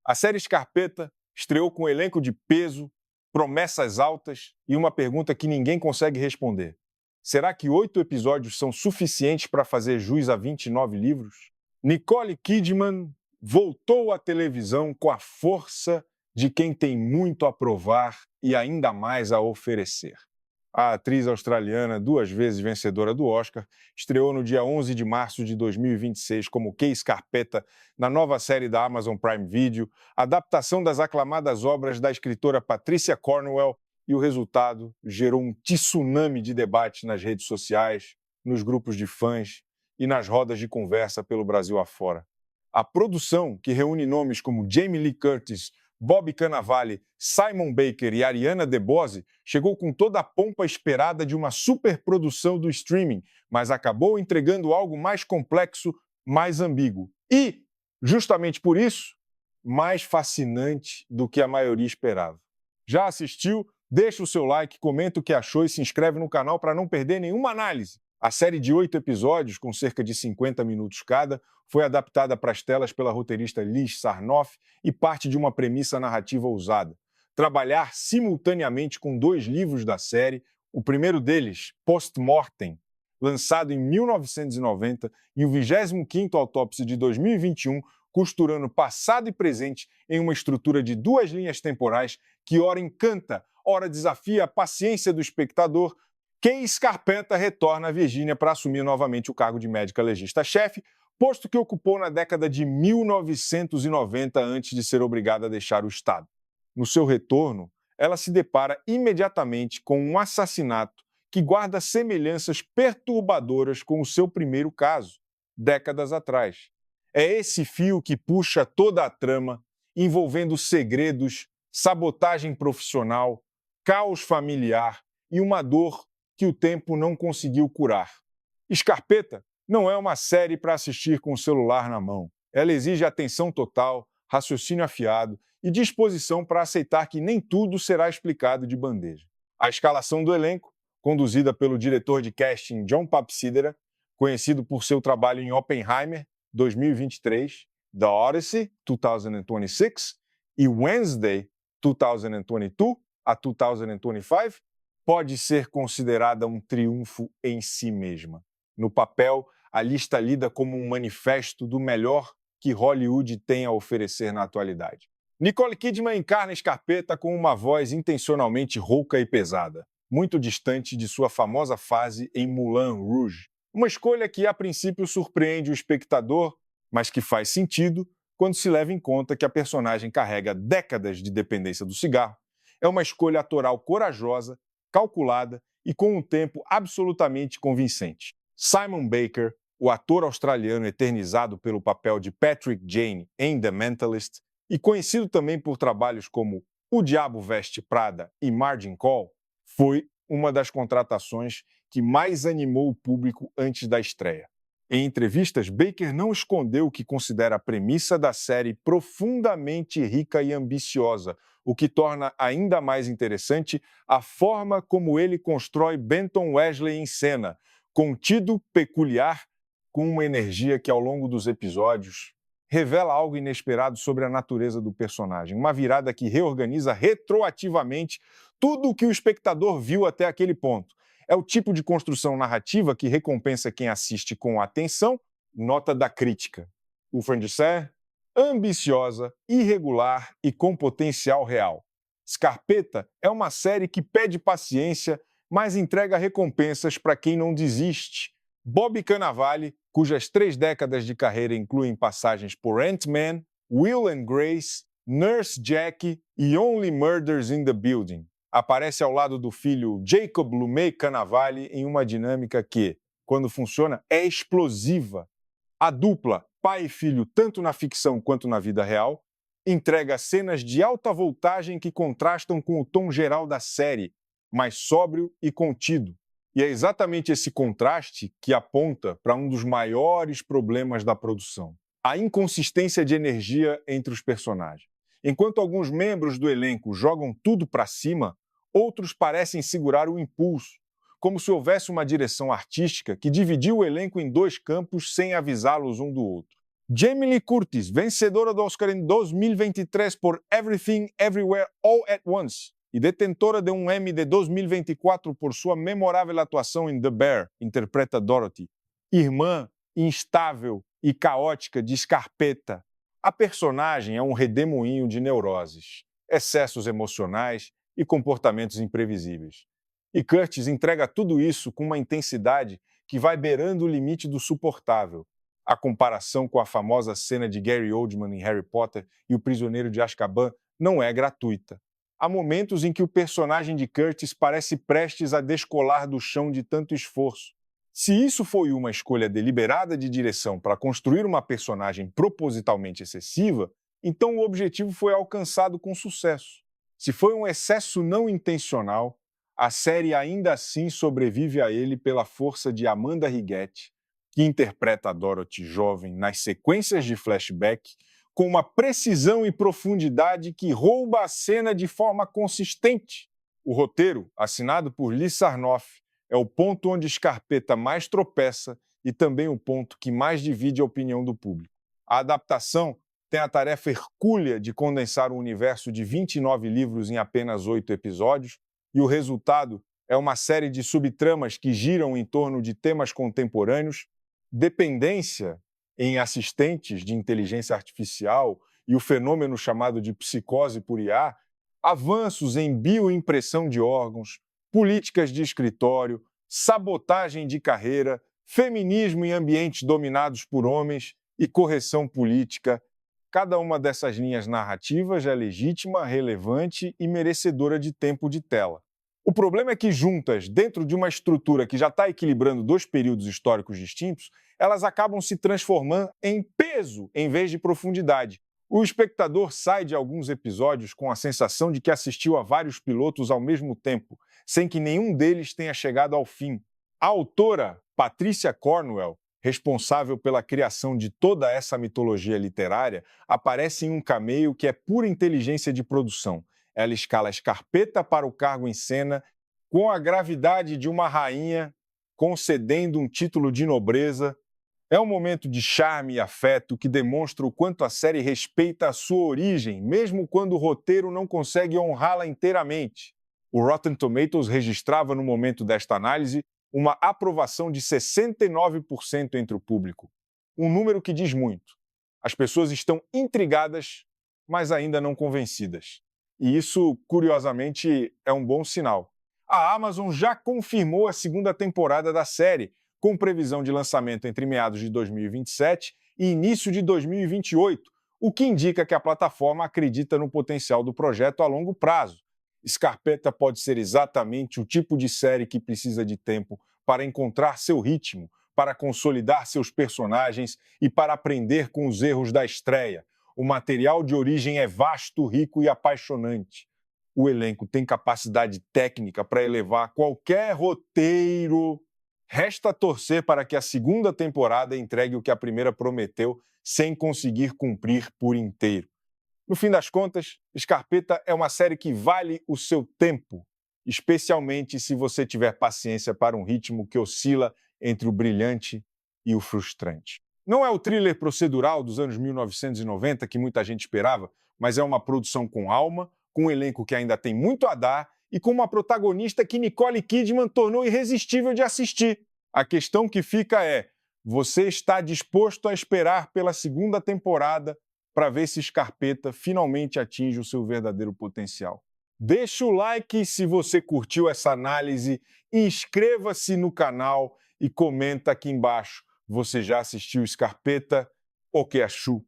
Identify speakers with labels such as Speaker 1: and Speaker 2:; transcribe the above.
Speaker 1: A série Scarpetta estreou com um elenco de peso, promessas altas e uma pergunta que ninguém consegue responder. Será que 8 episódios são suficientes para fazer jus a 29 livros? Nicole Kidman voltou à televisão com a força de quem tem muito a provar e ainda mais a oferecer. A atriz australiana, 2 vezes vencedora do Oscar, estreou no dia 11 de março de 2026 como Kay Scarpetta na nova série da Amazon Prime Video, adaptação das aclamadas obras da escritora Patricia Cornwell, e o resultado gerou um tsunami de debate nas redes sociais, nos grupos de fãs e nas rodas de conversa pelo Brasil afora. A produção, que reúne nomes como Jamie Lee Curtis, Bob Cannavale, Simon Baker e Ariana DeBose, chegou com toda a pompa esperada de uma superprodução do streaming, mas acabou entregando algo mais complexo, mais ambíguo. E, justamente por isso, mais fascinante do que a maioria esperava. Já assistiu? Deixa o seu like, comenta o que achou e se inscreve no canal para não perder nenhuma análise. A série de 8 episódios, com cerca de 50 minutos cada, foi adaptada para as telas pela roteirista Liz Sarnoff e parte de uma premissa narrativa ousada. Trabalhar simultaneamente com 2 livros da série, o primeiro deles, Post-Mortem, lançado em 1990, e o 25º Autópsia de 2021, costurando passado e presente em uma estrutura de 2 linhas temporais que ora encanta, ora desafia a paciência do espectador. Kay Scarpetta retorna a Virgínia para assumir novamente o cargo de médica legista-chefe, posto que ocupou na década de 1990 antes de ser obrigada a deixar o estado. No seu retorno, ela se depara imediatamente com um assassinato que guarda semelhanças perturbadoras com o seu primeiro caso, décadas atrás. É esse fio que puxa toda a trama, envolvendo segredos, sabotagem profissional, caos familiar e uma dor que o tempo não conseguiu curar. Scarpetta não é uma série para assistir com o celular na mão. Ela exige atenção total, raciocínio afiado e disposição para aceitar que nem tudo será explicado de bandeja. A escalação do elenco, conduzida pelo diretor de casting John Papsidera, conhecido por seu trabalho em Oppenheimer, 2023, The Odyssey, 2026, e Wednesday, 2022 a 2025, pode ser considerada um triunfo em si mesma. No papel, a lista lida como um manifesto do melhor que Hollywood tem a oferecer na atualidade. Nicole Kidman encarna Scarpetta com uma voz intencionalmente rouca e pesada, muito distante de sua famosa fase em Moulin Rouge. Uma escolha que, a princípio, surpreende o espectador, mas que faz sentido quando se leva em conta que a personagem carrega décadas de dependência do cigarro. É uma escolha autoral corajosa, calculada e com um tempo absolutamente convincente. Simon Baker, o ator australiano eternizado pelo papel de Patrick Jane em The Mentalist e conhecido também por trabalhos como O Diabo Veste Prada e Margin Call, foi uma das contratações que mais animou o público antes da estreia. Em entrevistas, Baker não escondeu que considera a premissa da série profundamente rica e ambiciosa, o que torna ainda mais interessante a forma como ele constrói Benton Wesley em cena, contido, peculiar, com uma energia que ao longo dos episódios revela algo inesperado sobre a natureza do personagem, uma virada que reorganiza retroativamente tudo o que o espectador viu até aquele ponto. É o tipo de construção narrativa que recompensa quem assiste com atenção, nota da crítica. O fin de serre, ambiciosa, irregular e com potencial real. Scarpetta é uma série que pede paciência, mas entrega recompensas para quem não desiste. Bob Cannavale, cujas 3 décadas de carreira incluem passagens por Ant-Man, Will and Grace, Nurse Jackie e Only Murders in the Building, aparece ao lado do filho Jacob Lumet Cannavale em uma dinâmica que, quando funciona, é explosiva. A dupla, pai e filho, tanto na ficção quanto na vida real, entrega cenas de alta voltagem que contrastam com o tom geral da série, mais sóbrio e contido. E é exatamente esse contraste que aponta para um dos maiores problemas da produção: a inconsistência de energia entre os personagens. Enquanto alguns membros do elenco jogam tudo para cima, outros parecem segurar o impulso, como se houvesse uma direção artística que dividiu o elenco em 2 campos sem avisá-los um do outro. Jamie Lee Curtis, vencedora do Oscar em 2023 por Everything Everywhere All at Once e detentora de um Emmy de 2024 por sua memorável atuação em The Bear, interpreta Dorothy, irmã instável e caótica de Scarpetta. A personagem é um redemoinho de neuroses, excessos emocionais e comportamentos imprevisíveis. E Curtis entrega tudo isso com uma intensidade que vai beirando o limite do suportável. A comparação com a famosa cena de Gary Oldman em Harry Potter e o Prisioneiro de Azkaban não é gratuita. Há momentos em que o personagem de Curtis parece prestes a descolar do chão de tanto esforço. Se isso foi uma escolha deliberada de direção para construir uma personagem propositalmente excessiva, então o objetivo foi alcançado com sucesso. Se foi um excesso não intencional, a série ainda assim sobrevive a ele pela força de Amanda Rigetti, que interpreta a Dorothy jovem nas sequências de flashback, com uma precisão e profundidade que rouba a cena de forma consistente. O roteiro, assinado por Lee Sarnoff, é o ponto onde Scarpetta mais tropeça e também o ponto que mais divide a opinião do público. A adaptação tem a tarefa hercúlea de condensar um universo de 29 livros em apenas 8 episódios, e o resultado é uma série de subtramas que giram em torno de temas contemporâneos, dependência em assistentes de inteligência artificial e o fenômeno chamado de psicose por IA, avanços em bioimpressão de órgãos, políticas de escritório, sabotagem de carreira, feminismo em ambientes dominados por homens e correção política. Cada uma dessas linhas narrativas é legítima, relevante e merecedora de tempo de tela. O problema é que juntas, dentro de uma estrutura que já está equilibrando dois períodos históricos distintos, elas acabam se transformando em peso em vez de profundidade. O espectador sai de alguns episódios com a sensação de que assistiu a vários pilotos ao mesmo tempo, sem que nenhum deles tenha chegado ao fim. A autora, Patricia Cornwell, responsável pela criação de toda essa mitologia literária, aparece em um cameo que é pura inteligência de produção. Ela escala Scarpetta para o cargo em cena com a gravidade de uma rainha concedendo um título de nobreza. É um momento de charme e afeto que demonstra o quanto a série respeita a sua origem, mesmo quando o roteiro não consegue honrá-la inteiramente. O Rotten Tomatoes registrava no momento desta análise uma aprovação de 69% entre o público, um número que diz muito. As pessoas estão intrigadas, mas ainda não convencidas. E isso, curiosamente, é um bom sinal. A Amazon já confirmou a segunda temporada da série, com previsão de lançamento entre meados de 2027 e início de 2028, o que indica que a plataforma acredita no potencial do projeto a longo prazo. Scarpetta pode ser exatamente o tipo de série que precisa de tempo para encontrar seu ritmo, para consolidar seus personagens e para aprender com os erros da estreia. O material de origem é vasto, rico e apaixonante. O elenco tem capacidade técnica para elevar qualquer roteiro. Resta torcer para que a segunda temporada entregue o que a primeira prometeu, sem conseguir cumprir por inteiro. No fim das contas, Scarpetta é uma série que vale o seu tempo, especialmente se você tiver paciência para um ritmo que oscila entre o brilhante e o frustrante. Não é o thriller procedural dos anos 1990 que muita gente esperava, mas é uma produção com alma, com um elenco que ainda tem muito a dar e com uma protagonista que Nicole Kidman tornou irresistível de assistir. A questão que fica é: você está disposto a esperar pela segunda temporada para ver se Scarpetta finalmente atinge o seu verdadeiro potencial? Deixa o like se você curtiu essa análise, inscreva-se no canal e comenta aqui embaixo. Você já assistiu Scarpetta ou que achou?